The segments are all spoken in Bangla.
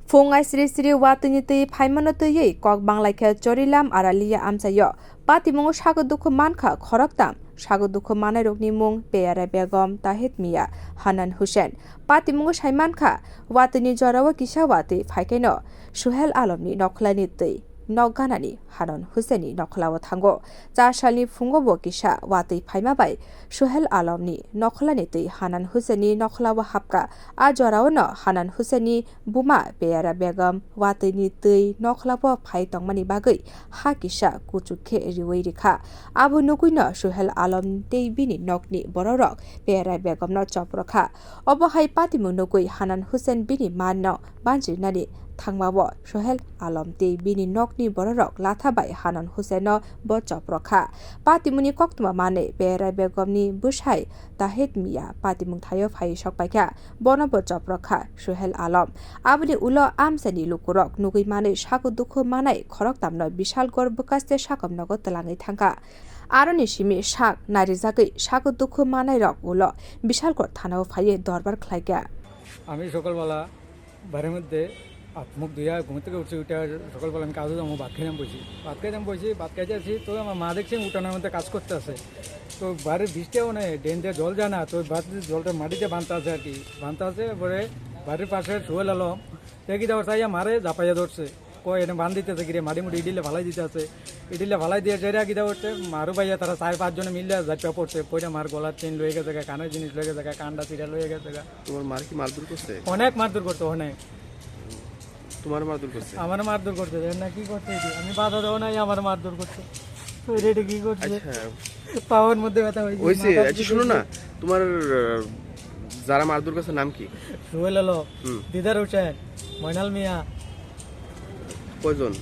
Fungai siri-siri Watui tui phaimano tui kokbanglaikha chorilam aralia amsayo pati mungo sago dukhu mankha khoroktam sago dukhu manai rokni mung Peyara Begum Tahit Mia Hanan Hussein pati mungo saimankha Watui jorao kisa Watui phaikaino Suhel Alamni nokhlani tui nokganani Hanan Husseini nokhlao thango 4 salni fungo bo kisa Watui phaimabai Suhel Alamni nokhlani tui Hanan Husseini nokhlao hapka a jorao no Hanan Husseini buma Peyara Begum Watuini tui nokhlao phai tongmani bagai ha kisa kuchukhe riwei rikha abu nukuino Suhel Alam tei bini nokni bororok Peyara Begum no choprokha obo hai patimu nukui Hanan Hussein bini manno banjirnani thangmao Suhel Alam tei bini nokni bororok lathabai Hanan Hussein no bo choprokha patimuni koktuma mane Peyara Begum ni bushai Tahit Mia patimung thayo phai sokpaikha bono bo choprokha Suhel Alam abuni ulo amsani lukurok nugui mane sago dukhu manai khorok tamno bishal gor bukaste sakom nogo talangai thangka aroni simi sak narijagui sago dukhu manai rok ulo bishal gor thanao phaiye দরবার khlaika আমি সকালবেলা বাড়ির মধ্যে মুখ ধুইয়া ঘুম থেকে উঠছি উঠে সকালবেলা আমি কাজে যাবো ভাত খাইতাম বসি ভাত খাইতে আসি তো আমার মা দেখছি উঠানের মধ্যে কাজ করতে আছে তো বাড়ির বৃষ্টিও নেই ড্রেন দিয়ে জল যায় না তো জলটা মাটিতে বানতে আছে আর কি বানতে আছে পরে বাড়ির পাশে সোহেল আলম দেখি যাওয়ার চাইয়া মারে ঝাপাইয়া ধরছে কয় এনে বান দিতেছে গিয়ে মাটি মুটি ইডিলে ভালাই দিতে আছে ইডিলে ভালাই দিয়ে চেরা গিয়ে উঠছে মারু ভাইয়া তারা 4-5 জনে মিললে ঝাপা পড়ছে পয়টা মার গলার চেন লয়ে গেছে কানের জিনিস লয়ে গেছে কানটা চিরা লয়ে গেছে তোমার মার কি মারধর করছে অনেক মারধর করতো অনেক তোমার মারধর করছে আমার মারধর করছে না কি করছে আমি বাধা দেবো নাই আমার মারধর করছে তো এটা কি করছে পাওয়ার মধ্যে ব্যথা হইছে আচ্ছা শুনো না তোমার যারা মারধর করছে নাম কি সোহেল আলম দিদার হোসেন ময়নাল মিয়া কয়জন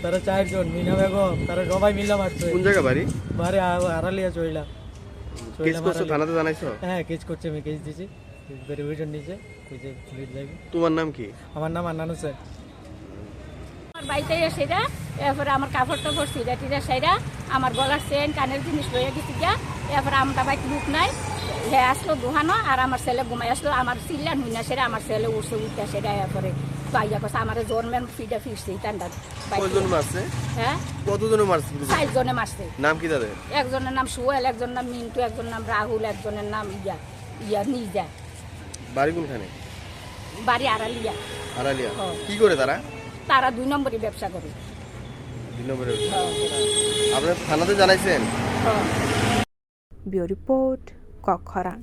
তারা 4 জন মিনা বেগম তারা সবাই মিলে মারছে কোন জায়গা বাড়ি বাড়ি আড়ালিয়া চইলা কেস করছো থানাতে জানাইছো হ্যাঁ কেস করছে আমি কেস দিছি ভেরিফিকেশন নিচে কইছে পুলিশ যাবে তোমার নাম কি আমার নাম আন্নান হোসেন আমার বাইতে সেটা এরপরে আমার কাপড় টাপড় সিরা টিরা সাইরা আমার গলার চেন কানের জিনিস লয়ে গেছি গিয়া এরপরে আমরা বাইক লুক নাই হে আসলো দোহানো আর আমার ছেলে ঘুমাই আসলো আমার চিল্লান হই না সেটা আমার ছেলে উঠছে উঠতে সেটা এরপরে পাইয়া কছে আমার জন্মের ফিডা ফিরছে টান্ডা কয়জন মারছে হ্যাঁ কতজন মারছে 4 জনে মারছে নাম কি তাদের একজনের নাম সোহেল একজনের নাম মিন্টু একজনের নাম রাহুল একজনের নাম ইয়া নিজা বাড়ি কোনখানে বাড়ি আড়ালিয়া কি করে তারা 2 নম্বরই ব্যবসা করে 2 নম্বরে আপনারা থানাতে জানাইছেন বিও রিপোর্ট কক্ষরা।